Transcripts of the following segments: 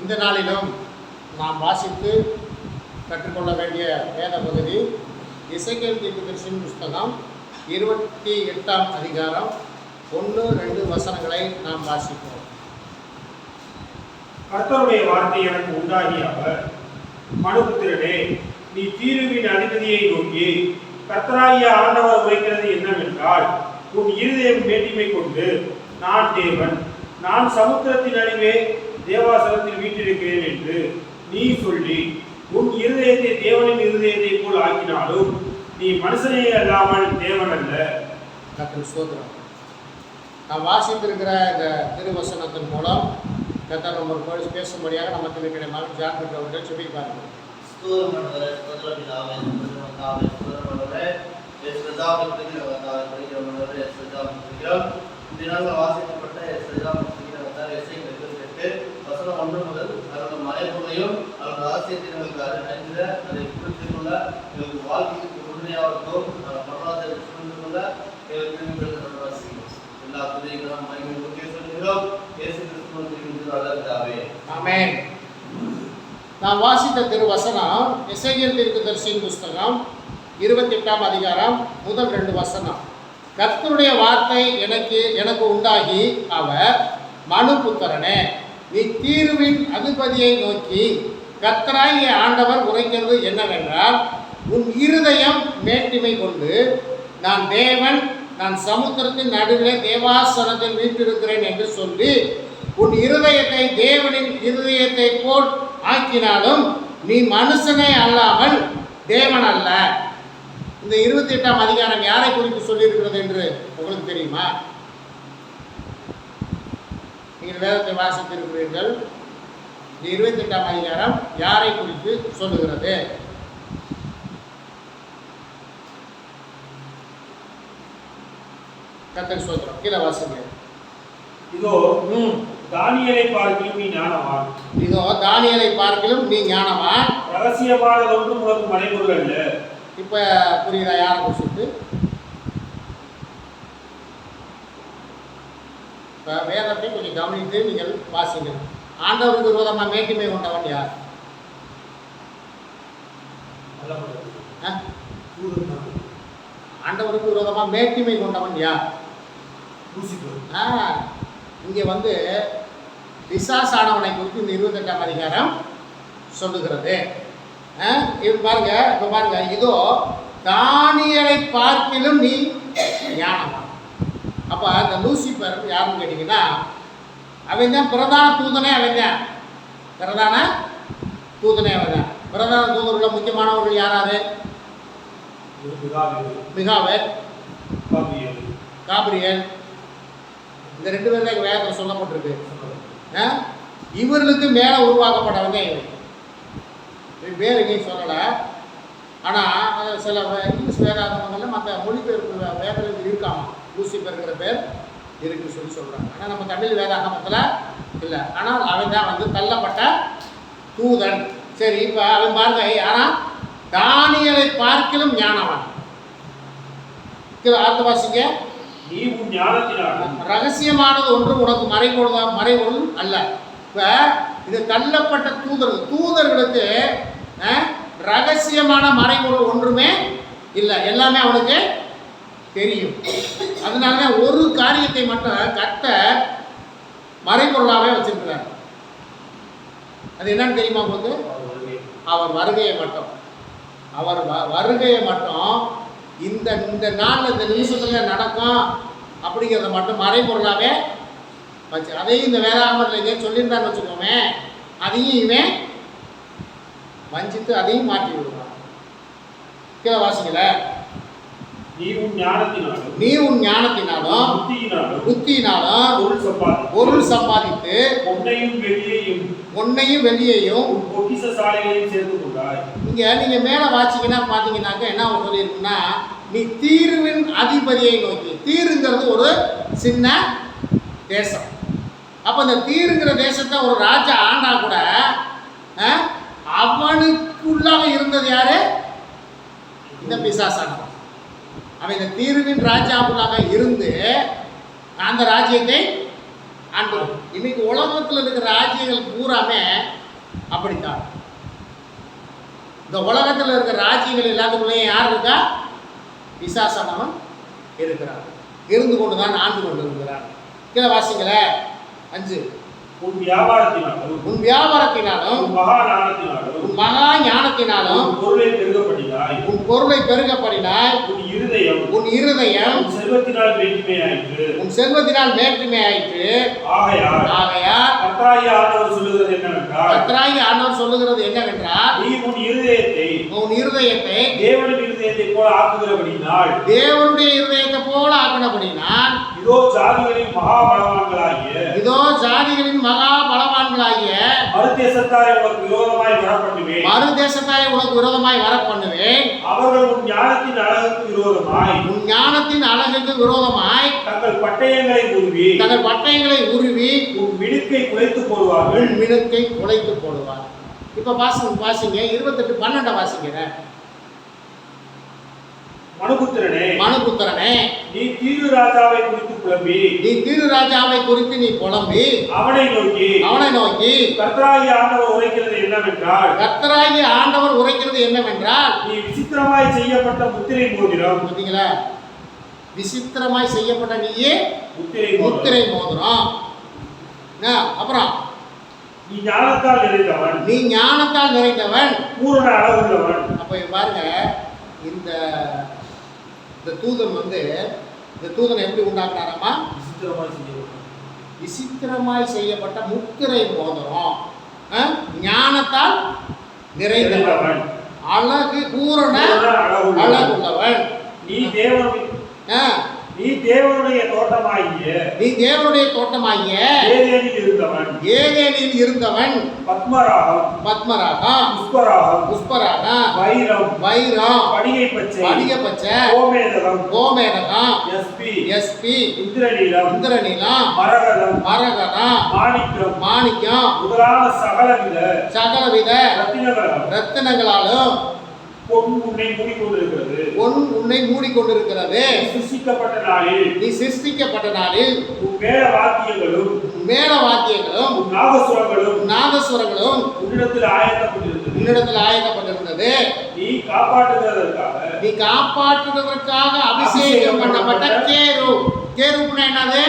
இந்த நாளிலும் நாம் வாசித்து கற்றுக்கொள்ள வேண்டிய வேத பகுதி எசேக்கியேல் தீர்க்கதரிசியின் புஸ்தகம் 28ஆம் அதிகாரம் 1-2 வசனங்களை நாம் வாசிப்போம். கர்த்தருடைய வார்த்தை எனக்கு உண்டாகி அவர், மனுபுத்திரனே, நீ தீருவின் அதிபதியை நோக்கி, கர்த்தராகிய ஆண்டவர் உரைக்கிறது என்னவென்றால், உன் இருதயம் மேட்டிமை கொண்டு, நான் தேவன், நான் சமுத்திரத்தின் அடிவே தேவாசனத்தில் வீற்றிருக்கிறேன் என்று நீ சொல்லி உன் இருதயத்தை தேவனின் இருதயத்தை போல் ஆக்கினாலும் நீ மனுஷனே அல்லாமல் தேவன் அல்ல. ஸ்தோத்திரம். நாம் வாசித்திருக்கிற இந்த திருவசனத்தின் மூலம் கர்த்தர் நம்ம பேசும்படியாக நமக்கு இருக்கிற மகன் ஜான் அவர்கள் சொல்லியிருப்பார்கள். வசனம் 1 முதல் அவர்கள் மறைபொருளையும் அவர்கள் ரகசியத்தை எங்களுக்கு அறிந்த அதை புரிந்து கொள்ள எங்களுக்கு வாழ்க்கைக்கு உண்மையாகட்டும் பொருளாதார புரிந்து கொள்ள எங்களுக்கு எல்லா துறைகளும் மகிழ்ச்சி சொல்கிறோம். இயேசு கிறிஸ்துவின் நல்லதாவே ஆமென். நாம் வாசித்த திருவசனம் எசேக்கியேல் தீர்க்கதரிசியின் புஸ்தகம் 28ஆம் அதிகாரம் முதல் 2 வசனம். கர்த்தருடைய வார்த்தை எனக்கு உண்டாகி அவர், மனுபுத்திரனே, நீ தீருவின் அதிபதியை நோக்கி, கர்த்தராகிய ஆண்டவர் உரைக்கிறது என்னவென்றால், உன் இருதயம் மேட்டிமை கொண்டு, நான் தேவன், நான் சமுத்திரத்தின் நடுவிலே தேவாசனத்தில் வீற்றிருக்கிறேன் என்று சொல்லி உன் இருதயத்தை தேவனின் இருதயத்தை போல் ஆக்கினாலும் நீ மனுஷனே அல்லாமல் தேவன் அல்ல. இந்த 28ஆம் அதிகாரம் யாரை குறித்து சொல்லியிருக்கிறது என்று உங்களுக்கு தெரியுமா? நீங்கள் வேதத்தை வாசித்திருக்கிறீர்கள். இந்த 28ஆம் அதிகாரம் யாரை குறித்து சொல்லுகிறது? கர்த்தர் ஸ்தோத்திரம். கீழே வாசிங்க. இதோ தானியேலை பார்க்கிலும் நீ ஞானவான். இதோ தானியேலை பார்க்கிலும் நீ ஞானவான். ரகசியமானது ஒன்றும் உனக்கு மறைபொருள் அல்ல. இப்ப புரியுதா யாரை குறித்து? இப்போ வேதத்தை கொஞ்சம் கவனித்து நீங்கள் வாசிங்க. ஆண்டவருக்கு விரோதமாக மேட்டிமை கொண்டவன் யார்? ஆண்டவருக்கு விரோதமாக மேட்டிமை கொண்டவன் யார்? இங்கே வந்து பிசாசானவனை குறித்து இந்த 28ஆம் அதிகாரம் சொல்லுகிறது. இப்போ பாருங்க, இதோ தானியேலை பார்க்கிலும் நீ ஞானவான். அப்போ அந்த லூசிபர் யாருன்னு கேட்டிங்கன்னா, அவன் தான் பிரதான தூதனே. பிரதான தூதர்கள் முக்கியமானவர்கள் யாராரு? மிகாவேல், காபிரியேல். இந்த 2 பேர் தான் வேதத்தில் சொல்லப்பட்டிருக்கு. இவர்களுக்கு மேலே உருவாக்கப்பட்டவங்க இவன் பேர் எங்கேயும் சொல்லலை. ஆனால் சில இங்கிலீஷ் வேதாகமங்களில் மற்ற மொழிபெயர்ப்பு வேதத்தில் இருக்காமா லூசிபர்ங்கிற பேர் இருக்குன்னு சொல்லி சொல்கிறாங்க. ஆனால் நம்ம தமிழ் வேதாகமத்தில் இல்லை. ஆனால் அவன் தான் வந்து தள்ளப்பட்ட தூதன். சரி, இப்போ அவன் பாருங்க, ஆனால் தானியேலை பார்க்கிலும் ஞானவான். அடுத்த வாசிங்க. நீ உன் ஞானத்தினால் ரகசியமானது ஒன்றும் உனக்கு மறைபொருள் அல்ல. இப்போ இது தள்ளப்பட்ட தூதர்களுக்கு ரகசியமான மறைபொருள் ஒன்றுமே இல்லை. எல்லாமே அவனுக்கு தெரியும். அதனால ஒரு காரியத்தை மட்டும் கர்த்தர் மறைபொருளாகவே வச்சிருக்கிறார். அது என்னன்னு தெரியுமா உங்களுக்கு? அவர் வருகையை மட்டும் இந்த நாளில் இந்த நிமிஷத்தில் நடக்கும் அப்படிங்கிறத மட்டும் மறைபொருளாகவே வச்சு, அதையும் இந்த வேதாகமத்தில் எங்கேயும் சொல்லியிருந்தான்னு வச்சுக்கோமே, அதையும் இவன் வஞ்சித்து அதையும் மாற்றி விடுவான். கீழே வாசிக்கல. நீ உன் ஞானத்தினாலும் புத்தியினாலும் பொருள் சம்பாதித்து பொன்னையும் வெள்ளியையும் பொக்கிஷசாலைகளையும் சேர்த்து கொண்டாய். இங்க நீங்க மேல வாசிங்கன்னா பாத்தீங்கன்னாக்க என்ன சொல்லியிருக்குன்னா, நீ தீருவின் அதிபதியை நோக்கி. தீருங்கிறது ஒரு சின்ன தேசம். அப்ப இந்த தீருங்கிற தேசத்தை ஒரு ராஜா ஆண்டா கூட அவனுக்குள்ளாக இருந்தது யாரு? இந்த பிசாசானவன். அவன் இந்த தீருவின் ராஜாவுக்குள்ளாக இருந்து அந்த ராஜ்யத்தை ஆண்டவர். இன்னைக்கு உலகத்தில் இருக்கிற ராஜ்யங்கள் பூராமே அப்படித்தான். இந்த உலகத்தில் இருக்கிற ராஜ்யங்கள் எல்லாத்துக்குள்ளேயும் யார் இருக்கா? பிசாசானவன் இருக்கிறார். இருந்து கொண்டு தான் ஆண்டு கொண்டு இருக்கிறார். கீழே வாசிங்கள 5. உன் வியாபாரத்தினாலும் உன் வியாபாரத்தினாலும் உன் மகா ஞானத்தினாலும் உன் மகா ஞானத்தினாலும் உன் பொருளை பெருகப்படினாய் உன் பொருளை பெருகப்படினாய் உன் இருதயம் உன் இருதயம் உன் செல்வத்தினால் மேன்மையாயிற்று. உன் செல்வத்தினால் மேன்மையாயிற்று. ஆகையால் கர்த்தராகிய ஆண்டவர் சொல்லுகிறது என்னவென்றால் கர்த்தராகிய ஆண்டவர் சொல்லுகிறது என்னவென்றால் நீ உன் இருதயத்தை தேவனுடைய இருதயத்தை போல ஆக்குகிறபடினால் தேவனுடைய இருதயத்தை போல ஆக்கினபடினால் இதோ ஜாதிகளின் மகா பலவான்களாகிய மறுதேசத்தாரை உனக்கு விரோதமாய் வரப்பண்ணுவேன். அவர்கள் உன் ஞானத்தின் அழகுக்கு விரோதமாய் தங்கள் பட்டயங்களை உருவி உன் மினுக்கை குலைத்து போடுவார்கள். இப்ப வாசிங்க 28:12 வாசிங்க. மனுபுத்திரனே நீ தீரு ராஜாவை குறித்து நீ புலம்பி அவனை நோக்கி கர்த்தராகிய ஆண்டவர் உரைக்கிறது என்னவென்றால் நீ விசித்திரமாய் செய்யப்பட்ட முத்திரை மோதிரம். பார்த்தீங்களா? விசித்திரமாய் செய்யப்பட்ட நீயே முத்திரை மோதிரம். அப்புறம் நீ ஞானத்தால் நிறைந்தவன் பூரண அளவுள்ளவன். அப்ப பாருங்க, இந்த தூதன் இந்த தூதனை எப்படி உண்டாக்குனாராமா? விசித்திரமாய் செய்யப்பட்ட முத்திரை மோதிரம், ஞானத்தால் நிறைந்தவன், அழகு பூரண அழகுள்ளவன். நீ தேவனுடைய தோட்டமாகிய ஏதேனில் இருந்தவன் பத்மராகம் புஷ்பராகம் வைரம் படிகை பச்சை கோமேதகம் எஸ்பி இந்திரநீலம் மரகதம் மாணிக்கம் முதலான சகலவித ரத்தினங்களாலும் பொன் உன்னை மூடிக்கொண்டிருக்கிறது. நீ சிருஷ்டிக்கப்பட்ட நாளில் உன் மேள வாத்தியங்களும் நாதசுரங்களும் உன்னிடத்தில் ஆயத்தப்பட்டிருந்தது. நீ காப்பாற்றுவதற்காக அபிஷேகம் பண்ணப்பட்ட கேருப்புனா என்னது?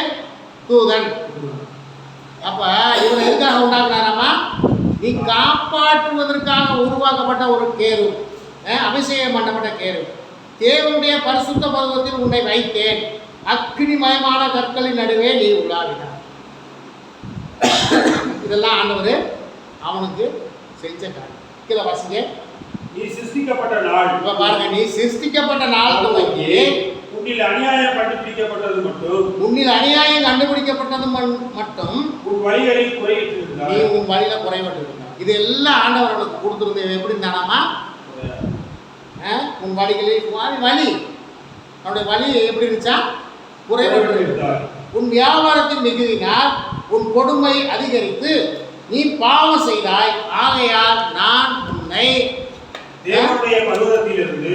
தூதன். அப்ப இவன் எதுக்காக உண்டாக்குனாராமா? நீ காப்பாற்றுவதற்காக உருவாக்கப்பட்ட ஒரு கேரு, அபிஷேகம் பண்ணப்பட்ட கேரு. தேவனுடைய பரிசுத்த பர்வதத்தில் உன்னை வைத்தேன், அக்னிமயமான கற்களின் நடுவே நீ உலாவினார். இதெல்லாம் ஆண்டவர் அவனுக்கு செஞ்ச காரியம். கீழே வாசிங்க. நீ சிருஷ்டிக்கப்பட்ட நாள். இப்ப பாருங்க, நீ சிருஷ்டிக்கப்பட்ட நாள் துவங்கி உன்னில் அநியாயம் கண்டுபிடிக்கப்பட்டது மட்டும் உன் வழிகளில் குறைவிட்டிருந்தாய். நீ உன் வழியில குறைவிட்டிருந்தாய். இது எல்லாம் ஆண்டவர் அவனுக்கு கொடுத்துருந்தது. எப்படி இருந்தானாமா? உன் வழிகளில் வழி, அவனுடைய வழி எப்படி இருந்துச்சா? குறைவிட்டிருந்தாய். உன் வியாபாரத்தின் மிகுதினால் உன் கொடுமை அதிகரித்து நீ பாவம் செய்தாய். ஆகையால் நான் உன்னை தேவனுடைய பர்வதத்திலிருந்து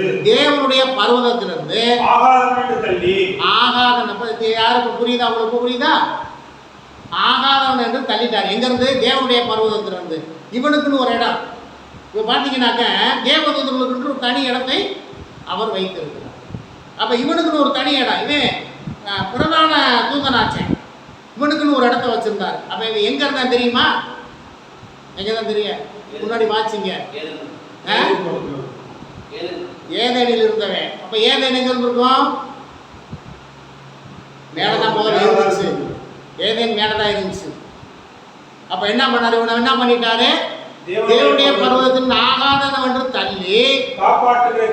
ஆகாதவன் யாருக்கு புரியுதா? உங்களுக்கு புரியுதா? ஆகாதவன் என்று தள்ளிட்டார். எங்க இருந்து? தேவனுடைய பர்வதத்திலிருந்து. இவனுக்குன்னு ஒரு இடம். இப்போ பார்த்தீங்கன்னாக்க தேவதூதர்களுக்கு ஒரு தனி இடத்தை அவர் வைத்திருக்கிறார். அப்போ இவனுக்குன்னு ஒரு தனி இடம். இவன் பிரதான தூதனாச்சேன், இவனுக்குன்னு ஒரு இடத்த வச்சிருந்தார். அப்போ இவன் எங்க இருந்தா தெரியுமா? எங்க தான் தெரியும்? முன்னாடி வாச்சிங்க. ஏதேனில் இருந்தவன். அப்ப ஏதேன் எங்க இருந்திருக்கும்? மேலதான் முதல்ல இருந்துச்சு. ஏதேன் மேலதான் இருந்துச்சு. அப்ப என்ன பண்ணாரு? இவனை என்ன பண்ணிட்டாரு? தேவனுடைய பர்வதத்தில் ஆகாதவன் என்று தள்ளி காப்பாற்றுகிற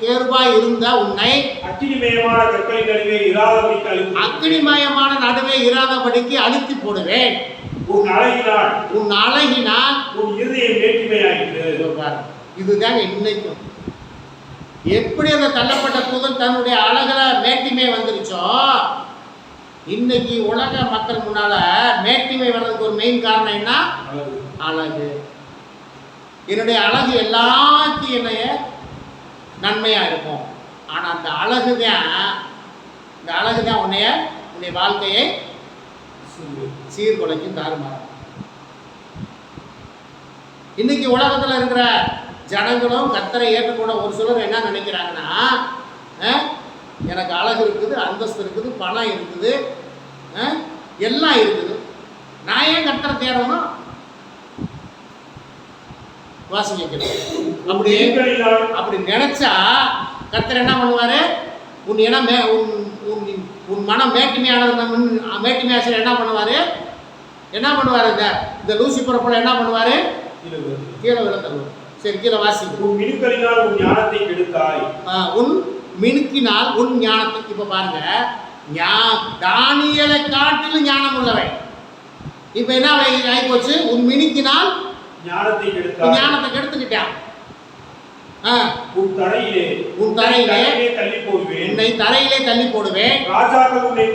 கேருபாய் இருந்த உன்னை அக்னிமயமான நடுவே இராதபடிக்கு அழித்து போடுவேன். உன் அழகினால் உன் இருதயம் மேட்டிமையாயிற்று. இதுதாங்க இன்னைக்கும். எப்படி அந்த தள்ளப்பட்ட தூதன் தன்னுடைய அழகுல மேட்டிமை வந்துருச்சோ, இன்னைக்கு உலக மக்கள் முன்னால மேட்டிமை வர்றதுக்கு ஒரு மெயின் காரணம் என்ன? அழகு. என்னுடைய அழகு எல்லாத்தையும் என்னைய நன்மையா இருக்கும். ஆனா அந்த அழகுதான் இந்த அழகு தான் உன்னுடைய வாழ்க்கையை சீர்குலைக்கும் தாறுமாறும். இன்னைக்கு உலகத்தில் இருக்கிற ஜனங்களும் கர்த்தரை ஏற்றுக்கூட ஒரு சிலர் என்ன நினைக்கிறாங்கன்னா, எனக்கு அழகு இருக்குது, அந்தஸ்து இருக்குது, பணம் இருக்குது, எல்லாம் இருக்குது, நான் ஏன் கர்த்தரை தேடணும்? வாசிக்க அப்படி நினைச்சா கர்த்தர் என்ன பண்ணுவாரு? உன் இனம் உன் மனம் மேட்டுமையாசிரியர் என்ன பண்ணுவாரு? இந்த லூசிபரை போல என்ன பண்ணுவாரு? கீழே விழ தருவார். சரி, கீழே வாசி. உன் மினுக்கினால் உன் ஞானத்தை கெடுத்தாய். உன் மினுக்கினால் உன் ஞானத்தை. இப்ப பாருங்க, தானியேலை காட்டிலும் ஞானம் உள்ளவன். இப்ப என்ன ஆகி போச்சு? உன் மினுக்கினால் ஞானத்தை கெடுத்துக்கிட்டான். உன் தரையிலே தள்ளி போடுவேன். ராஜாக்கள் உன்னை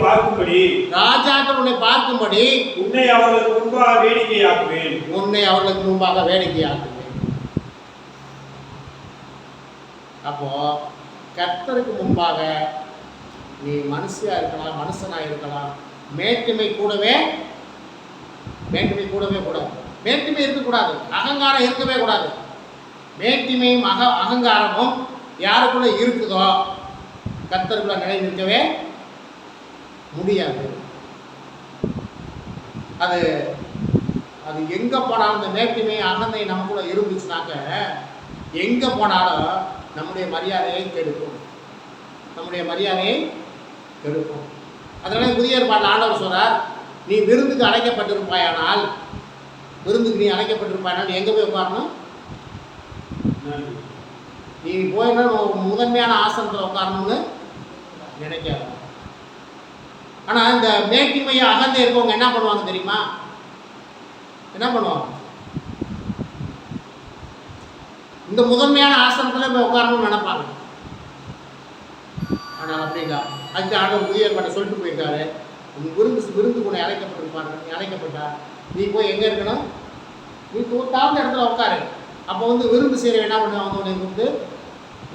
பார்க்கும்படி உன்னை அவர்களுக்கு முன்பாக வேடிக்கையாக்குவேன். அப்போ கர்த்தருக்கு முன்பாக நீ மனுஷனா இருக்கலாம், மேட்டுமை கூடவே கூடாது. மேட்டுமை இருக்கக்கூடாது, அகங்காரம் இருக்கவே கூடாது. மேட்டிமையும் அகங்காரமும் யாருக்குள்ள இருக்குதோ கர்த்தருக்குள்ள நிலை நிற்கவே முடியாது. அது எங்க போனாலும் இந்த மேட்டிமை அகந்தை நமக்குள்ள இருந்துச்சுனாக்க எங்க போனாலும் நம்முடைய மரியாதையை கெடுக்கும். அதனால புதிய ஏற்பாட்டில் ஆண்டவர் சொல்றார், நீ விருந்துக்கு அழைக்கப்பட்டிருப்பாயானால் எங்க போய் உட்காரணும்? நீ போயினா முதன்மையான ஆசனத்தில் உட்காரணும்னு நினைக்காத. ஆனால் இந்த மேட்டிமையை அகந்தை இருக்கவங்க என்ன பண்ணுவாங்க தெரியுமா? இந்த முதன்மையான ஆசனத்தில் போய் உட்காரணும்னு நினைப்பாங்க. ஆனால் அப்படிங்களா? அதுக்கு ஆண்டவர் புதிய ஏற்பாட்டை சொல்லிட்டு போயிருக்காரு, நீ விருந்து கூட அழைக்கப்பட்டா நீ போய் எங்கே இருக்கணும்? நீ தாழ்ந்த இடத்துல உட்காரு. அப்போ விருந்து செய்கிற என்ன பண்ணுவாங்க? உனக்கு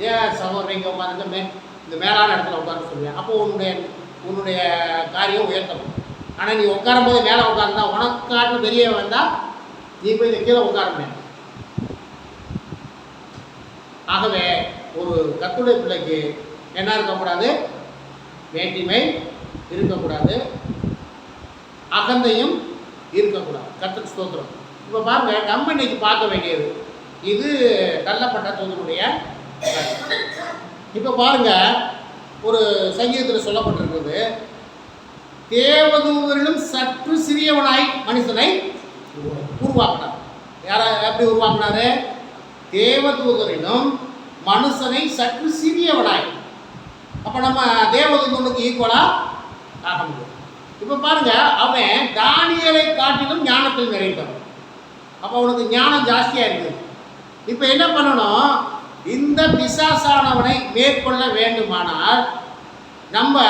ஏன் சகோதரன் இங்கே உட்காந்துட்டு இந்த மேலான இடத்துல உட்காந்து சொல்லுவேன். அப்போ உன்னுடைய காரியம் உயர்த்தப்படும். ஆனால் நீ உட்காரும் போது மேலே உட்கார்ந்தா உனக்காட்டு வெளியே வந்தால் நீ போய் இந்த கீழே உட்கார முடியாது. ஆகவே ஒரு கர்த்தருடைய பிள்ளைக்கு என்ன இருக்கக்கூடாது? மேட்டிமை இருக்கக்கூடாது, அகந்தையும் இருக்கக்கூடாது. கர்த்தருக்கு ஸ்தோத்திரம். இப்போ பாருங்க, நம்ம இன்னைக்கு பார்க்க வேண்டியது இது தள்ளப்பட்ட தூதனுடைய. இப்போ பாருங்க, ஒரு சங்கீதத்தில் சொல்லப்பட்டிருக்கிறது, தேவதூதரிலும் சற்று சிறியவனாய் மனுஷனை உருவாக்கினார். எப்படி உருவாக்கினாரு? தேவதூதரிலும் மனுஷனை சற்று சிறியவனாய். அப்போ நம்ம தேவதூதனுக்கு ஈக்குவலா ஆக முடியும். இப்போ பாருங்க, அவன் தானியேலை காட்டிலும் ஞானத்தில் நிறைந்தவன். அப்போ அவனுக்கு ஞானம் ஜாஸ்தியாக இருக்குது. இப்போ என்ன பண்ணணும்? இந்த பிசாசானவனை மேற்கொள்ள வேண்டுமானால் நம்ம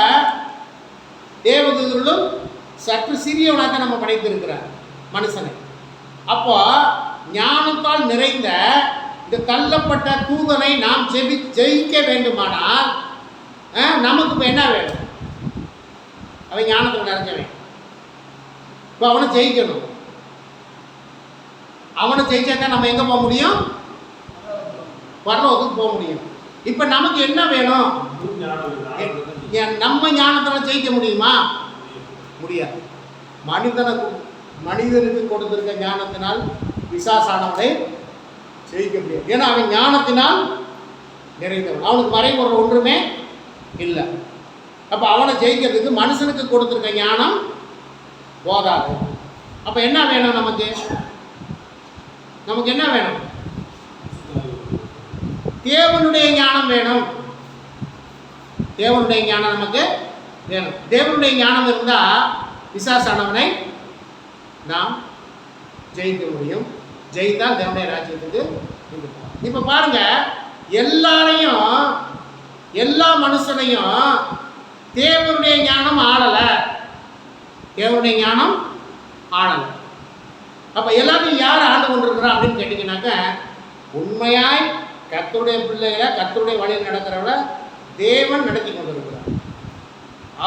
தேவதூதரிலும் சற்று சிறியவனாக நம்ம படைத்திருக்கிறார் மனுஷனை. அப்போ ஞானத்தால் நிறைந்த இந்த தள்ளப்பட்ட தூதனை நாம் ஜெயிக்க வேண்டுமானால் நமக்கு இப்போ என்ன வேணும்? அவன் ஞானத்தில் நிறைஞ்சவன். இப்போ அவனை ஜெயிக்கணும். அவனை ஜெயிச்சாதான் நம்ம எங்கே போக முடியும்? பரலோகத்துக்கு போக முடியும். இப்போ நமக்கு என்ன வேணும்? நம்ம ஞானத்தில் ஜெயிக்க முடியுமா? முடியாது. மனிதனுக்கு கொடுத்திருக்க ஞானத்தினால் பிசாசானவனை ஜெயிக்க முடியாது. ஏன்னா அவன் ஞானத்தினால் நிறைந்தவன், அவனுக்கு மறைமுறை ஒன்றுமே இல்லை. அப்போ அவனை ஜெயிக்கிறதுக்கு மனுஷனுக்கு கொடுத்திருக்க ஞானம் போதாது. அப்போ என்ன வேணும்? நமக்கு என்ன வேணும்? தேவனுடைய ஞானம் வேணும். தேவனுடைய ஞானம் நமக்கு வேணும். தேவனுடைய ஞானம் இருந்தால் பிசாசானவனை நாம் ஜெயிக்க முடியும். ஜெயித்தால் தேவனுடைய ராஜ்யத்துக்கு. இப்போ பாருங்க, எல்லா மனுஷனையும் தேவனுடைய ஞானம் ஆளலை. அப்போ எல்லாத்தையும் யார் ஆண்டு கொண்டிருக்கிறா அப்படின்னு கேட்டிங்கனாக்க, உண்மையாய் கர்த்தருடைய பிள்ளைகளை கர்த்தருடைய வழியில் நடக்கிறவளை தேவன் நடத்தி கொண்டிருக்கிறார்.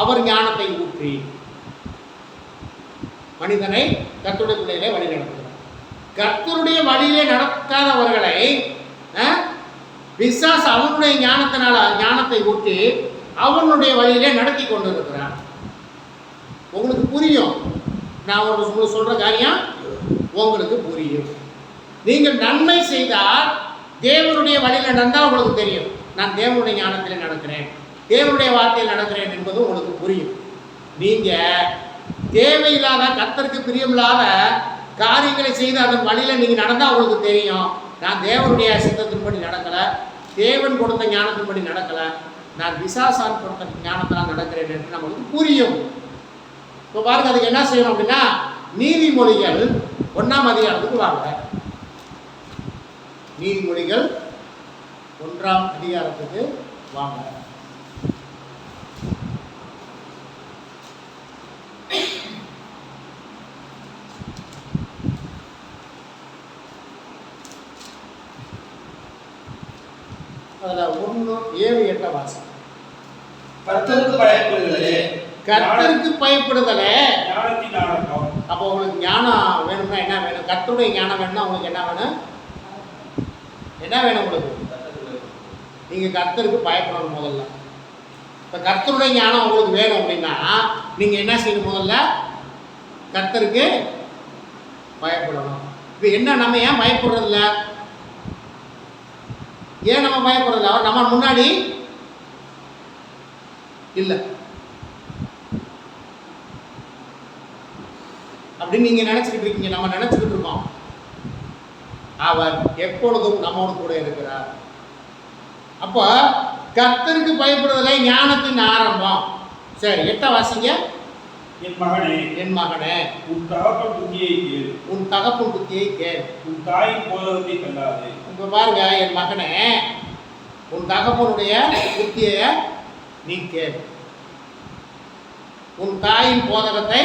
அவர் ஞானத்தை ஊற்றி மனிதனை கர்த்தருடைய பிள்ளைகளை வழி நடத்துகிறார். கர்த்தருடைய வழியிலே நடக்காதவர்களை பிசாசு அவனுடைய ஞானத்தை ஊற்றி அவனுடைய வழியிலே நடத்தி கொண்டு இருக்கிறான். உங்களுக்கு புரியும், நான் உங்களுக்கு சொல்ற காரியம் உங்களுக்கு புரியும். நீங்கள் நன்மை செய்தால் தேவனுடைய வழியில் நடந்தால் உங்களுக்கு தெரியும், நான் தேவனுடைய ஞானத்தில் நடக்கிறேன், தேவனுடைய வார்த்தையில் நடக்கிறேன் என்பது உங்களுக்கு புரியும். நீங்க தேவையில்லாத கர்த்தருக்கு பிரியமில்லாத காரியங்களை செய்து அதன் வழியில் நீங்கள் நடந்தால் உங்களுக்கு தெரியும், நான் தேவனுடைய சித்தத்தின்படி நடக்கலை, தேவன் கொடுத்த ஞானத்தின்படி நடக்கலை, நான் பிசாசான் கொடுத்த ஞானத்தால் நடக்கிறேன் என்று நமக்கு புரியும். இப்போ பாருங்க, அதுக்கு என்ன செய்யணும் அப்படின்னா நீதிமொழிகள் 1ஆம் அதிகாரத்துக்கு வாங்க. நீதிமொழிகள் 1ஆம் அதிகாரத்துக்கு வாங்க. அதில் 1, 7, 8 வாசம். கர்த்தருக்கு பயப்படுதலே கர்த்தருக்கு பயப்படுதலே ஞானத்தின் ஆரம்பம். அப்போ உங்களுக்கு ஞானம் வேணும்னா என்ன வேணும்? கர்த்தருடைய ஞானம் வேணும்னா உங்களுக்கு என்ன வேணும்? என்ன வேணும் உங்களுக்கு? நீங்கள் கர்த்தருக்கு பயப்படணும் முதல்ல. இப்போ கர்த்தருடைய ஞானம் உங்களுக்கு வேணும் அப்படின்னா நீங்கள் என்ன செய்யணும்? முதல்ல கர்த்தருக்கு பயப்படணும். இப்போ என்ன, நம்ம ஏன் பயப்படுறதில்ல? ஏன் நம்ம பயப்படுறதில்ல? அவர் நம்ம முன்னாடி இல்லை அப்படின்னு நீங்க நினைச்சுக்கிட்டு இருக்கீங்க. நம்ம நினைச்சுக்கிட்டு இருக்கோம் அவர் எப்பொழுதும் நம்மோடு கூட இருக்கிறார். அப்போ கர்த்தருக்கு பயப்படுவதில்லை ஞானத்தின் ஆரம்பம். சரி, 8 வாசிங்க. என் மகனே, என் மகனே, உன் தகப்பன் புத்தியை கேள், உன் தகப்பன் புத்தியை கேள், உன் தாயின் போதகத்தை தள்ளாதே. இப்ப பாருங்க, என் மகனே, உன் தகப்பனுடைய புத்தியை நீ கேள், உன் தாயின் போதகத்தை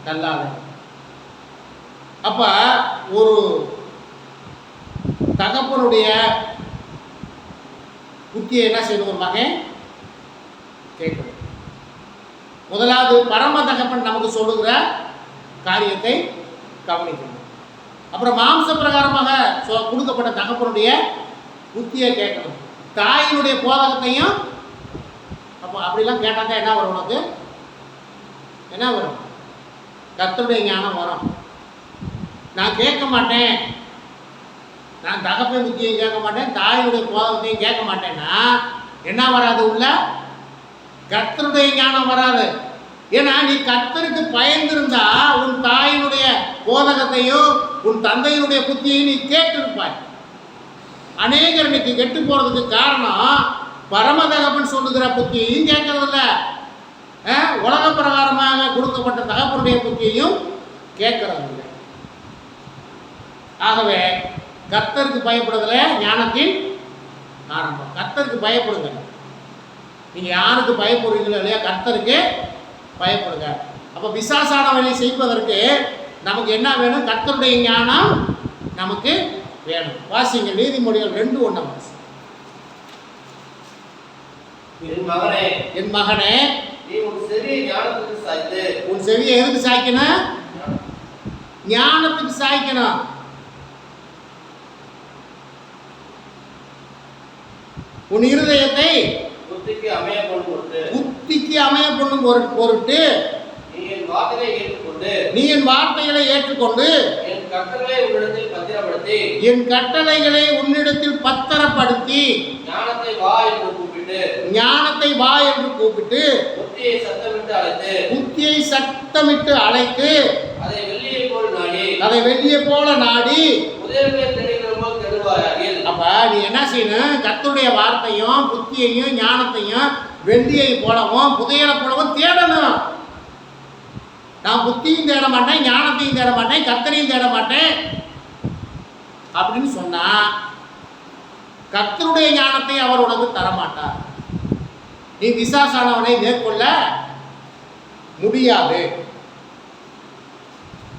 தள்ளாதே. அப்ப ஒரு தகப்பனுடைய புத்தியை என்ன செய்யணும்? ஒரு மகன் கேட்கணும். முதலாவது பரம தகப்பன் நமக்கு சொல்லுகிற காரியத்தை கவனிக்கணும். அப்புறம் மாம்ச பிரகாரமாக கொடுக்கப்பட்ட தகப்பனுடைய புத்தியை கேட்கணும். தாயினுடைய போதகத்தையும். அப்போ அப்படிலாம் கேட்டாங்க என்ன வரும்? உனக்கு என்ன வரும்? கர்த்தருடைய ஞானம் வரும். நான் கேட்க மாட்டேன், நான் தகப்பன் புத்தியையும் கேட்க மாட்டேன், தாயினுடைய போதகத்தையும் கேட்க மாட்டேன்னா என்ன வராது? உள்ள கர்த்தருடைய ஞானம் வராது. ஏன்னா நீ கர்த்தருக்கு பயந்திருந்தா உன் தாயினுடைய போதகத்தையும் உன் தந்தையினுடைய புத்தியையும் நீ கேட்டிருப்பாய். அநேகர் இன்னைக்கு கெட்டு போறதுக்கு காரணம் பரமதகப்பன் சொல்லுகிற புத்தியையும் கேட்கறதில்ல, உலக பிரகாரமாக கொடுக்கப்பட்ட தகப்பனுடைய புத்தியையும் கேட்கறதில்லை. ஆகவே கர்த்தருக்கு பயப்படுறதுல ஞானத்தின் ஆரம்பம். கர்த்தருக்கு பயப்படுங்க. நீங்க யாருக்கு பயப்படுறீங்களோ இல்லையா, கர்த்தருக்கு பயப்படுங்க. அப்ப பிசாசானவனை செய்வதற்கு நமக்கு என்ன வேணும்? கர்த்தருடைய ஞானம் நமக்கு வேணும். வாசிங்க நீதிமொழிகள் 2:1 வாசி. என் மகனே, என் மகனே, நீ உன் செவியை ஞானத்துக்கு சாய்த்து. உன் செவியை எதுக்கு சாய்க்கணும்? ஞானத்துக்கு சாய்க்கணும். உன் இருதயத்தை புத்திக்கு அமைய பண்ணும் பொருட்டு நீ என் வார்த்தைகளை ஏற்றுக்கொண்டு என் கட்டளைகளை உன்னிடத்தில் பத்திரப்படுத்தி ஞானத்தை வா என்று கூப்பிட்டு புத்தியை சத்தமிட்டு அழைத்து அதை வெள்ளியை போல நாடி. உதயங்களை தேடுகிற போது தேடுவாயாக. அப்ப நீ என்ன செய்யணும்? கர்த்தருடைய வார்த்தையும் புத்தியையும் ஞானத்தையும் வெள்ளியை போலவும் புதையலை போலவும் தேடணும். நான் புத்தியும் தேட மாட்டேன், ஞானத்தையும் தேட மாட்டேன், கர்த்தரையும் தேட மாட்டேன் அப்படின்னு சொன்னா கர்த்தருடைய ஞானத்தை அவர் உனக்கு தரமாட்டார். நீ பிசாசானவனை மேற்கொள்ள முடியாது.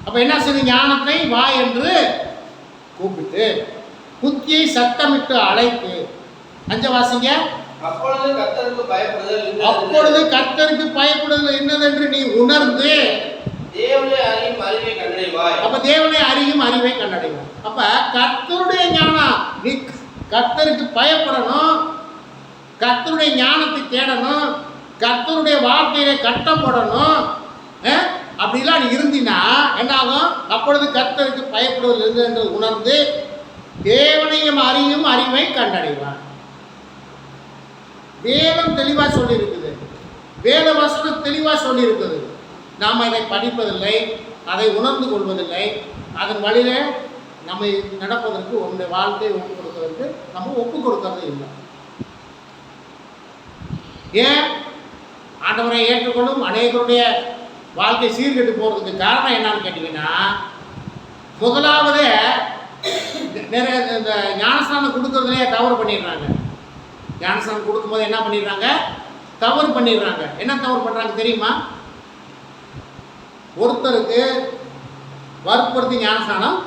அப்ப என்ன செய்ய? ஞானத்தை வா என்று கூப்பிட்டு புத்தியை சத்தமிட்டு அழைத்து. 5 வாசிங்க. அப்பொழுது கர்த்தருக்கு பயப்படுதல் அப்பொழுது கர்த்தருக்கு பயப்படுதல் என்னதென்று நீ உணர்ந்து தேவனை அறியும் அறிவை கண்டடைவாய். அப்ப தேவனை அறியும் அறிவை கண்டடைவாய். அப்ப கர்த்தருடைய ஞானம், நீ கர்த்தருக்கு பயப்படணும், கர்த்தருடைய ஞானத்தை தேடணும், கர்த்தருடைய வார்த்தையில கட்டப்படணும். அப்படிலாம் நீ இருந்தினா என்ன ஆகும்? அப்பொழுது கர்த்தருக்கு பயப்படுவது என்று உணர்ந்து தேவனையும் அறியும் அறிவை கண்டடைவான். வேதம் தெளிவா சொல்லி இருக்குது, வேத வசனம் தெளிவா சொல்லி இருக்குது. நாம் இதை படிப்பதில்லை, அதை உணர்ந்து கொள்வதில்லை, அதன் வழியில நம்மை நடப்பதற்கு உன்னுடைய வாழ்க்கையை ஒப்புக் கொடுப்பதற்கு நம்ம ஒப்புக் கொடுக்கறது இல்லை. ஏன்? ஆண்டவரை ஏற்றுக்கொள்ளும் அநேகருடைய வாழ்க்கை சீர்கெட்டு போகிறதுக்கு காரணம் என்னன்னு கேட்டிங்கன்னா, முதலாவது நிறைய இந்த ஞானஸ்தானம் கொடுக்கறதுலேயே தவறு பண்ணிடுறாங்க. ஞானஸ்தானம் கொடுக்கும்போது என்ன பண்ணிடுறாங்க? தவறு பண்ணிடுறாங்க. என்ன தவறு பண்ணுறாங்க தெரியுமா? ஒருத்தருக்கு வற்புறுத்தி ஞானஸ்தானம்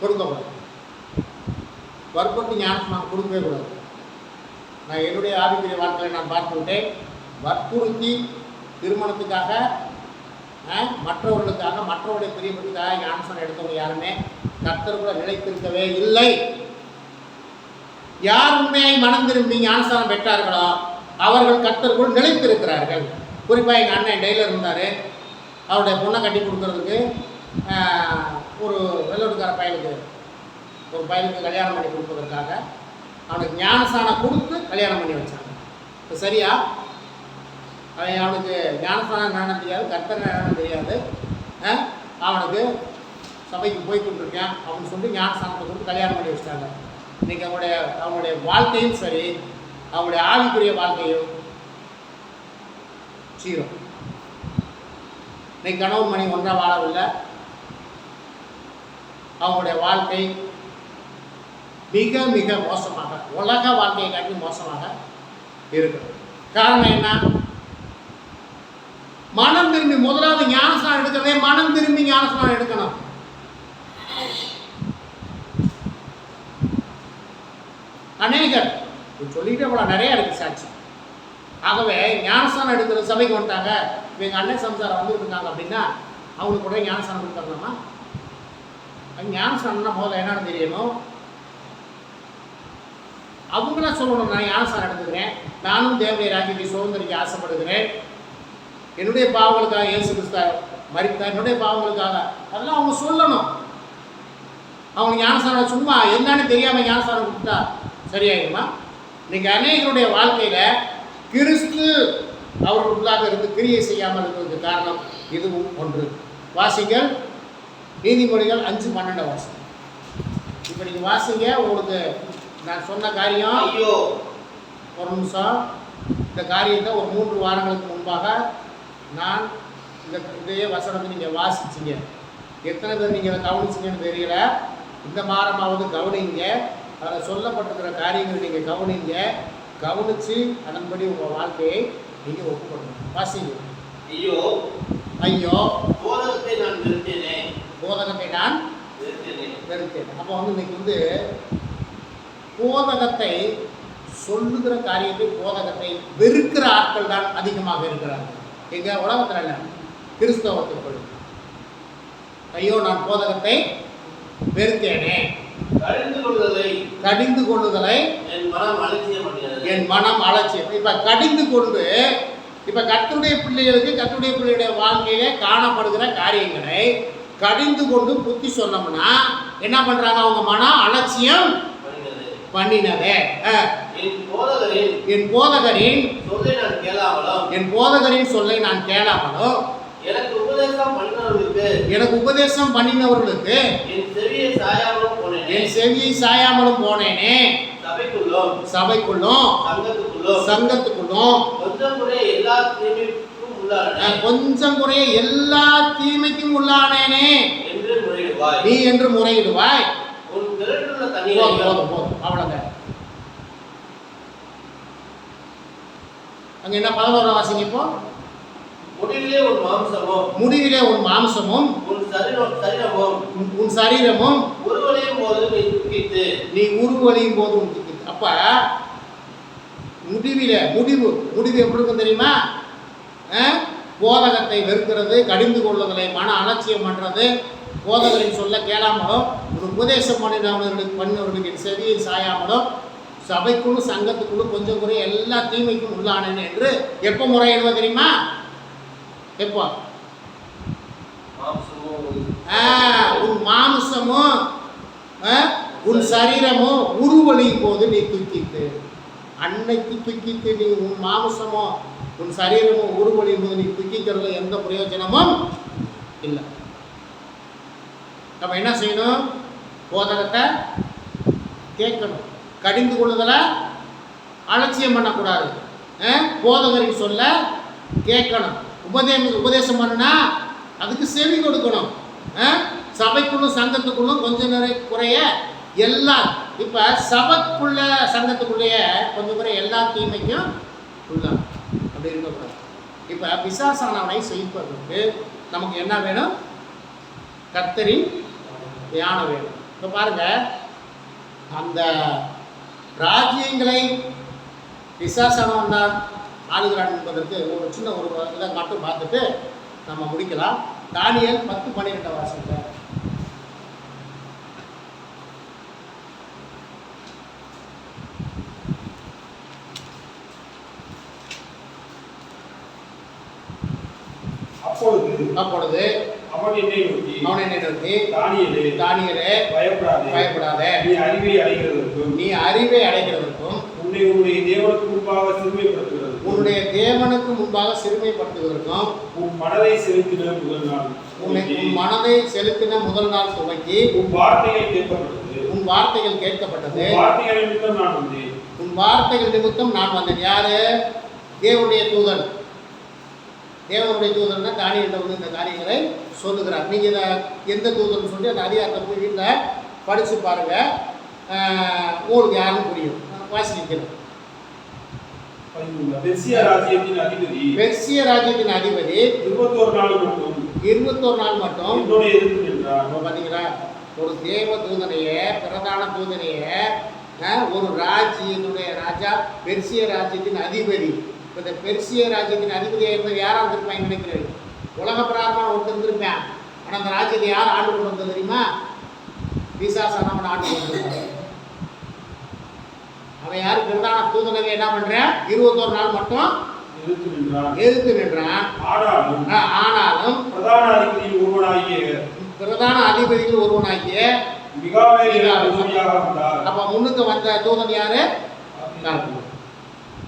கொடுக்கக்கூடாது, வற்புறுத்தி ஞானஸ்தானம் கொடுக்கவே கூடாது. நான் என்னுடைய ஆவிக்குரிய வாழ்க்கையை நான் பார்த்துவிட்டேன். வற்புறுத்தி திருமணத்துக்காக, மற்றவர்களுக்காக, மற்றவருடைய பிரியப்பட்டுக்காக ஞானஸ்தானம் எடுத்தவங்க யாருமே கர்த்தருக்குள்ள நிலைத்திருக்கவே இல்லை. யார் உண்மையை மனம் திரும்பி ஞானஸ்தானம் பெற்றார்களோ அவர்கள் கர்த்தருக்குள் நிலைத்திருக்கிறார்கள். குறிப்பாக எங்கள் அண்ணன் டெய்லர் இருந்தார். அவருடைய பொண்ணை கட்டி கொடுக்கறதுக்கு ஒரு வெள்ளூர்கார பையனுக்கு, ஒரு பையனுக்கு கல்யாணம் பண்ணி கொடுப்பதற்காக அவனுக்கு ஞானஸ்தானம் கொடுத்து கல்யாணம் பண்ணி வச்சாங்க. இப்போ சரியா? அவனுக்கு ஞானஸ்தானம் என்னன்னு தெரியாது, கர்த்தர் என்னன்னு தெரியாது. அவனுக்கு சபைக்கு போய் கொண்டிருக்கேன் அப்படின்னு சொல்லிட்டு ஞானஸ்தானத்தை கொடுத்து கல்யாணம் பண்ணி வச்சிட்டாங்க. இன்றைக்கி அவங்களுடைய வாழ்க்கையும் சரி, அவங்களுடைய ஆவிக்குரிய வாழ்க்கையும் சீரும். இன்னைக்கு கணவன் மணி ஒன்றா வாழவில்லை. அவங்களுடைய வாழ்க்கை மிக மிக மோசமாக, உலக வாழ்க்கையை காட்டி மோசமாக இருக்கிறது. காரணம் என்ன? மனம் திரும்பி முதலாவது ஞானஸ்தானம் எடுக்கிறதே மனம் திரும்பி ஞானஸ்தானம் எடுக்கணும். அநேகர் சொல்லிட்டு இவ்வளோ நிறைய இருக்கு சாட்சி. ஆகவே ஞானஸ்தானம் எடுக்கிற சபைக்கு வந்துட்டாங்க, எங்கள் அண்ணன் சம்சாரம் வந்துட்டு இருக்காங்க அப்படின்னா அவங்களுக்கு கூட ஞானஸ்தானம் கொடுத்துடலாமா? ஞானஸ்தானம்னா முதல்ல என்னன்னு தெரியணும். அவங்களாம் சொல்லணும், நான் ஞானஸ்தானம் எடுத்துக்கிறேன், நானும் தேவனுடைய ராஜ்யத்தை சுதந்திரிக்க ஆசைப்படுகிறேன், என்னுடைய பாவங்களுக்காக இயேசு கிறிஸ்து மரித்தார், என்னுடைய பாவங்களுக்காக, அதெல்லாம் அவங்க சொல்லணும். அவங்க ஞானஸ்தானம் சும்மா என்னன்னு தெரியாமல் ஞானஸ்தானம் கொடுத்தா சரியாயிடுமா? இன்னைக்கு அநேகருடைய வாழ்க்கையில கிறிஸ்து அவர்களுக்குள்ளாக இருந்து கிரியை செய்யாமல் இருக்கிறதுக்கு காரணம் இதுவும் ஒன்று. வாசிங்கள் நீதிமொழிகள் 5:12 வாசிங்க. இப்போ நீங்கள் வாசிங்க. உங்களுக்கு நான் சொன்ன காரியம், ஐயோ ஒரு நிமிஷம், இந்த காரியத்தை ஒரு 3 வாரங்களுக்கு முன்பாக நான் இதையே வசனத்தை நீங்கள் வாசிச்சிங்க. எத்தனை பேர் நீங்கள் அதை கவனிச்சிங்கன்னு தெரியல. இந்த வாரமாவது கவனிங்க. அதில் சொல்லப்பட்டிருக்கிற காரியங்களை நீங்கள் கவனிங்க. கவனித்து அதன்படி உங்கள் வாழ்க்கையை நீங்கள் ஒப்புக்கொள்ளணும். வாசிங்க. ஐயோ ஐயோ போதகத்தை நான் வெறுத்தேனே, போதகத்தை நான் வெறுத்தேன். அப்போ இன்னைக்கு போதகத்தை சொல்லுகிற காரியத்தை, போதகத்தை வெறுக்கிற ஆட்கள் தான் அதிகமாக இருக்கிறார்கள். எங்கள் உலகத்தில் இல்லை, கிறிஸ்தவத்துக்குள். ஐயோ நான் போதகத்தை வெறுத்தேனே, கடிந்து கொள்ளுதலை என் மனம் அலட்சியம். இப்ப கடிந்து கொண்டு, இப்ப கர்த்தருடைய பிள்ளைகளுக்கு கர்த்தருடைய பிள்ளைகளுடைய வாழ்க்கையிலே காணப்படுகிற காரியங்களை கடிந்து கொண்டு புத்தி சொன்னோம்னா என்ன பண்றாங்க? அவங்க மனம் அலட்சியம் பண்ணினதே. என் போதகரின் சொல்லை நான் கேளாமலும் எனக்கு உபதேசம் பண்ணினவர்களுக்கு என் செவியை சாயாமலும் போனேனே. சபைக்குள்ளும் சங்கத்துக்குள்ளும் கொஞ்சம் குறைய எல்லா தீமைக்கும் உள்ளானேனே நீ என்று முறையிடுவாய். அவ்வளவுதான். அங்க என்ன 11 வாசிங்க. இப்போ முடிவிலே உன் மாம்சமும் உன் சரீரமும் நீ உருவழியும் போது அப்ப முடிவு எப்படி இருக்கும் தெரியுமா? போதகத்தை வெறுக்கிறது, கடிந்து கொள்ளுதலை மன அலட்சியம் பண்ணுறது, போதகரின் சொல்ல கேளாமலும் ஒரு உபதேசம் பண்ணவர்களுக்கு செவியை சாயாமலும் சபைக்குழு சங்கத்துக்குழு கொஞ்சம் குறை எல்லா தீமைக்கும் உள்ளானேன் என்று எப்போ முறையிடுவது தெரியுமா? எப்போ? உன் மாம்சமும் உன் சரீரமும் உருவழியும் போது நீ துக்கித்து, அன்னைக்கு துக்கித்து நீ உன் மாம்சமும் உன் சரீரமும் உருவழியும் போது நீ துக்கிக்கிறதுல எந்த பிரயோஜனமும் இல்லை. நம்ம என்ன செய்யணும்? போதகத்தை கேட்கணும், கடிந்து கொள்ளுதலை அலட்சியம் பண்ணக்கூடாது, போதகரின் சொல்ல கேட்கணும், உபதேசம் பண்ணுனா அதுக்கு செவி கொடுக்கணும். சபைக்குள்ளும் சங்கத்துக்குள்ளும் கொஞ்சம் குறைய எல்லாம் இப்போ சபைக்குள்ள சங்கத்துக்குள்ளேயே கொஞ்சம் குறைய எல்லா தீமைக்கும் உள்ள அப்படி இருக்கக்கூடாது. இப்போ பிசாசானவனை செய்வதற்கு நமக்கு என்ன வேணும்? கர்த்தரின் தியானம் வேணும். இப்போ பாருங்க, அந்த ராஜ்யங்களை பிசாசானவன் தான் ஆளுகிறான் என்பதற்கு ஒரு சின்ன ஒரு இதை மட்டும் பார்த்துட்டு நம்ம முடிக்கலாம். தானியேல் 10:12 வாசிங்க. அப்பொழுது அவன் என்னை நோக்கி தானியேலே பயப்படாதே, நீ அறிவை அடைகிறதற்கும் உன்னுடைய தேவனுக்கு முன்பாக சிறுமைப்படுத்துவதற்கும் உன் மனதை செலுத்தின முதல் நாள் துவங்கி உன் வார்த்தைகள் கேட்கப்பட்டது. உன் வார்த்தைகள் நிமித்தம் நான் வந்தேன். யாரு? தேவனுடைய தூதன். தேவனுடைய தூதன்னா தானியேல் வந்து இந்த காரியங்களை சொல்லுகிறார். நீங்கள் இதை எந்த தூதன் சொல்லி அந்த அதிகாரத்தை போய் வீட்டில் படித்து பாருங்கள், உங்களுக்கு யாரும் புரியும். வாசிக்கிறோம். பெர்சிய ராஜ்யத்தின் அதிபதி 21 நாள் மட்டும் பார்த்தீங்களா? ஒரு தேவ தூதனையே, பிரதான தூதனையே, ஒரு ராஜ்யத்தினுடைய ராஜா, பெர்சிய ராஜ்யத்தின் அதிபதி. இப்போ இந்த பெர்சிய ராஜ்யத்தின் அதிபதியாக இருந்தது யாராக இருந்திருப்பாங்க நினைக்கிறேன்? உலக பிராரமாக ஒருத்தர் இருந்திருப்பேன். ஆனால் அந்த ராஜ்யத்தை யார் ஆண்டு கொண்டு வந்தது தெரியுமா? பிசாசானவன் ஆண்டு கொண்டு வந்தார். அவன் யாரு? பிரதான தூதனவே என்ன பண்றான்? 21 நாள் மட்டும் எதிர்த்து நின்றான். ஆனாலும் பிரதான அதிபதியில் ஒருவனாகிய அப்ப முன்னுக்கு வந்த தூதன் யாரு?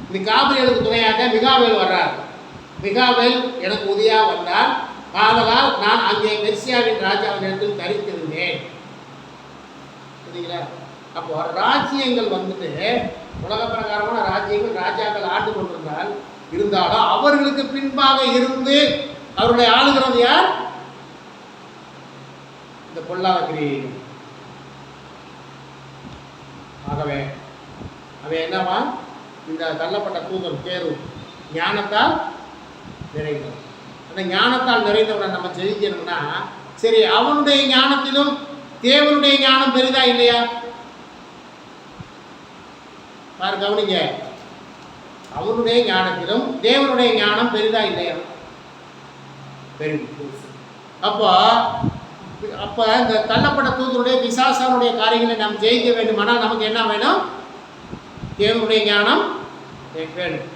இந்த காபிரியலுக்கு துணையாக மிகாவேல் வர்றார். மிகாவேல் எனக்கு உதவியா வந்தார். ஆதலால் நான் அங்கே பெர்சியாவின் ராஜாவின் இடத்தில் தரித்திருந்தேன். சரிங்களா? அப்போ ராஜ்யங்கள் வந்துட்டு உலக பிரகாரமான ராஜ்யங்கள் ராஜாக்கள் ஆண்டு இருந்தாலும் அவர்களுக்கு பின்பாக இருந்து அவருடைய ஆளுகிறது யார்? இந்த பொல்லாத. ஆகவே அவன் என்னவா? இந்த தள்ளப்பட்ட தூதன் கேரு ஞானத்தால் நிறைந்தவன். அந்த ஞானத்தால் நிறைந்தவனை நம்ம ஜெயிக்கணும்னா சரி, அவனுடைய ஞானத்திலும் தேவனுடைய ஞானம் பெரிதா இல்லையா? பாரு, கவனிங்க. அவனுடைய ஞானத்திலும் தேவனுடைய ஞானம் பெரிதா இல்லையா? பெரிது. அப்போ இந்த தள்ளப்பட்ட தூதனுடைய பிசாசானுடைய காரியங்களை நாம் ஜெயிக்க வேண்டுமானால் நமக்கு என்ன வேணும்? தேவனுடைய ஞானம் வேணும்.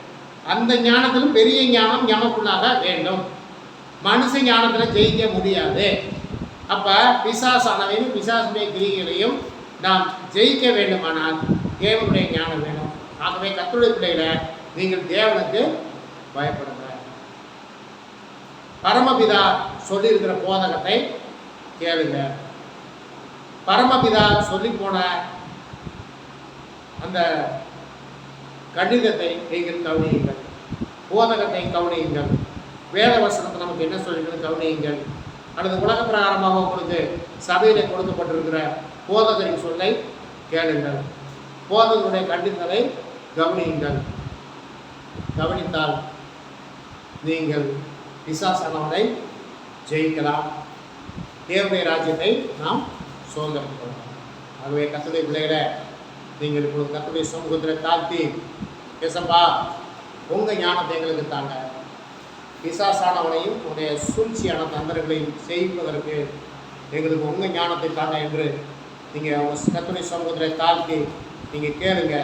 அந்த ஞானத்திலும் பெரிய ஞானம் நமக்குள்ளாக வேண்டும். மனுஷ ஞானத்தில் ஜெயிக்க முடியாது. அப்போ பிசாசானவையும் பிசாசுடைய கிரிகளையும் நாம் ஜெயிக்க வேண்டுமானால் தேவனுடைய ஞானம் வேணும். ஆகவே கர்த்தருடைய பிள்ளைகளை நீங்கள் தேவனுக்கு பயப்படுங்க. பரமபிதா சொல்லியிருக்கிற போதகத்தை கேளுங்க. பரமபிதா சொல்லி போன அந்த கடிதத்தை நீங்கள் கவனியுங்கள், போதகத்தை கவனியுங்கள், வேத வசனத்தை நமக்கு என்ன சொல்லிக்கிறது கவனியுங்கள். அல்லது உலக பிரகாரமாக உங்களுக்கு சபையில் கொடுக்கப்பட்டிருக்கிற போதகரின் சொல்லை கேளுங்கள். போதகருடைய கடிதங்களை கவனியுங்கள். கவனித்தால் நீங்கள் பிசாசானவனை ஜெயிக்கலாம். தேவனுடைய ராஜ்யத்தை நாம் சுதந்திரப்படுத்தலாம். ஆகவே கர்த்தருடைய பிள்ளைகளை நீங்கள் இப்பொழுது கர்த்தருடைய சமூகத்தில் தாழ்த்தி ஏசப்பா உங்கள் ஞானத்தை எங்களுக்கு தாங்க. பிசாசானவனையும் உடைய சூழ்ச்சியான தந்திரங்களையும் செய்வதற்கு எங்களுக்கு உங்கள் ஞானத்தை தாங்க என்று நீங்கள் உங்கள் கர்த்தருடைய சமூகத்தில் தாழ்த்தி நீங்கள் கேளுங்க.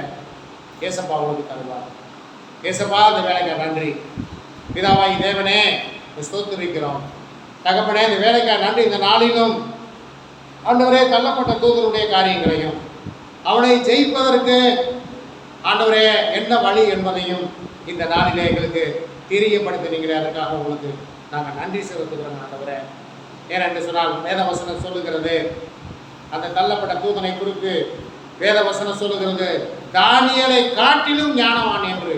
ஏசப்பா உங்களுக்கு தருவார். ஏசப்பா இந்த வேலைக்கு நன்றி. பிதாவாகி தேவனே ஸ்தோத்திரிக்கிறோம். தகப்பனே இந்த வேலைக்காக நன்றி. இந்த நாளிலும் ஆண்டவரே தள்ளப்பட்ட தூதருடைய காரியங்களையும் அவனை ஜெயிப்பதற்கு ஆண்டவரே என்ன வழி என்பதையும் இந்த நாளிலே எங்களுக்கு தெரியப்படுத்தினீங்களே, அதற்காக உங்களுக்கு நாங்கள் நன்றி செலுத்துகிறோம் ஆண்டவரே. ஏனென்று சொன்னால் வேதவசனம் சொல்லுகிறது, அந்த தள்ளப்பட்ட தூதனை குறித்து வேதவசனம் சொல்லுகிறது, தானியேலை காட்டிலும் ஞானவான் என்று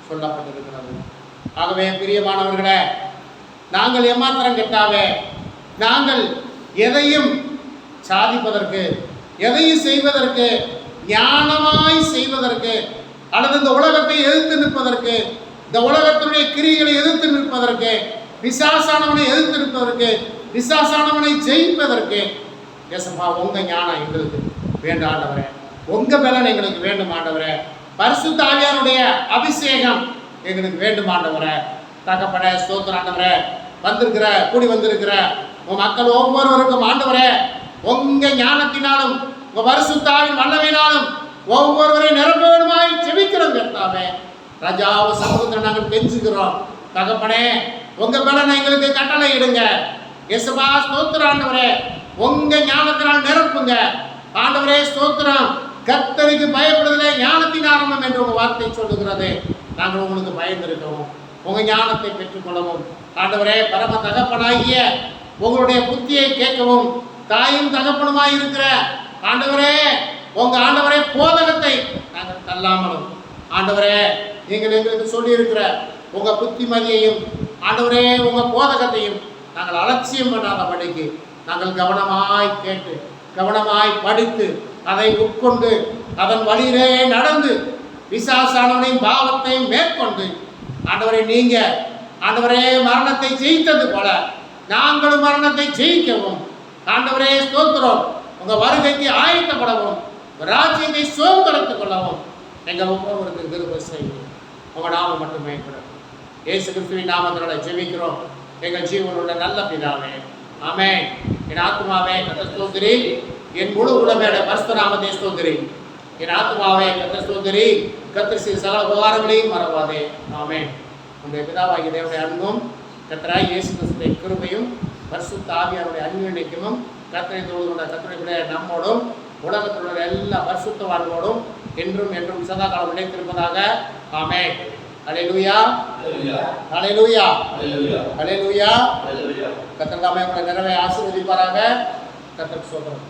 சொல்லப்பட்டிருக்கிறது. ஆகவே பிரியமானவர்களே, நாங்கள் ஏமாத்திரம் கெட்டாவே, நாங்கள் எதையும் சாதிப்பதற்கு, எதையும் செய்வதற்கு, ஞானமாய் செய்வதற்கு, அல்லது இந்த உலகத்தை எதிர்த்து நிற்பதற்கு, இந்த உலகத்தினுடைய கிரியைகளை எதிர்த்து நிற்பதற்கு, பிசாசானவனை எதிர்த்து நிற்பதற்கு, பிசாசானவனை ஜெயிப்பதற்கு ஏசப்பா உங்க ஞானம் எங்களுக்கு வேண்டும் ஆண்டவரே. உங்க பலன் எங்களுக்கு வேண்டும் ஆண்டவரே. பரிசுத்த ஆவியாருடைய அபிஷேகம் எங்களுக்கு வேண்டும் ஆண்டவரே. தகப்பனே ஸ்தோத்திரம் ஆண்டவரே. கூடி வந்திருக்கிற உன் மக்கள் ஒவ்வொருவருக்கும் ஆண்டவரே உங்க ஞானத்தினாலும் உங்க பரிசுத்த ஆவியின் வல்லமையினாலும் ஒவ்வொருவரை நிரப்ப வேண்டுமாய் ஜெபிக்கிறோம் கர்த்தாவே. ராஜாவ சமூகத்தில் நாங்கள் கெஞ்சுகிறோம் தகப்பனே, உங்க பலனை எங்களுக்கு கட்டளை இடுங்க. இயேசுவா ஸ்தோத்திரம் ஆண்டவரே, உங்க ஞானத்தினால் நிரப்புங்க ஆண்டவரே. ஸ்தோத்திரம். கர்த்தருக்கு பயப்படுதலே ஞானத்தின் ஆரம்பம் என்று உங்க வார்த்தை சொல்லுகிறது. நாங்கள் உங்களுக்கு பயந்திருக்கவும் உங்க ஞானத்தை பெற்றுக்கொள்ளவும் ஆண்டவரே, பரம தகப்பனாகிய உங்களுடைய புத்தியை கேட்கவும் தாயும் தகப்பனுமாய் இருக்கிற ஆண்டவரே உங்க ஆண்டவரே போதகத்தை நாங்கள் தள்ளாமலும் ஆண்டவரே நீங்கள் எங்களுக்கு சொல்லி இருக்கிற உங்க புத்திமதியையும் ஆண்டவரே உங்க போதகத்தையும் நாங்கள் அலட்சியம் பண்ணாதபடிக்கு நாங்கள் கவனமாய் கேட்டு கவனமாய் படித்து அதை உட்கொண்டு அதன் வழியிலே நடந்து பிசாசானவனையும் பாவத்தையும் மேற்கொண்டு ஆண்டவரே நீங்க ஆண்டவரே மரணத்தை ஜெயித்தது போல நாங்களும் மரணத்தை ஜெயிக்கவும் ஆண்டவரே ஸ்தோத்திரம். உங்க வருகைக்கு ஆயத்தப்படவும் ராஜ்யத்தை சுதந்திரத்துக் கொள்ளவும் எங்கள் ஒவ்வொருவருக்கு கிருபை செய்யும். உங்க நாமம் மட்டுமே இயேசு கிறிஸ்துவின் நாமத்தினால ஜெபிக்கிறோம் எங்கள் ஜீவனுள்ள நல்ல பிதாவே, ஆமென். என் ஆத்துமாவே கர்த்தர் ஸ்தோத்திரி, என் முழு உடமையோட பரிசுத்த நாமத்தை ஸ்தோத்திரி. என் ஆத்துமாவே கர்த்தர் ஸ்தோத்திரி, கர்த்தர் செய்த சகல உபகாரங்களையும் மறவாதே, ஆமென். உங்களுடைய பிதாவாகிய தேவனுடைய அன்பும் கர்த்தராகிய இயேசு கிறிஸ்துவின் கிருபையும் பரிசுத்த ஆவியாருடைய அன்பினைக்கும் கர்த்தரை தொழுகிற கர்த்தருடைய நம்மோடும் உலகத்தில் உள்ள எல்லா பரிசுத்தவான்களோடும் என்றும் என்றும் சதா காலம் நிலைத்திருப்பதாக, ஆமென். அல்லேலூயா, அல்லேலூயா, அல்லேலூயா. கர்த்தர் தாமே உங்களை நிறைவே ஆசீர்வதிப்பாராக. கர்த்தருக்கு ஸ்தோத்திரம்.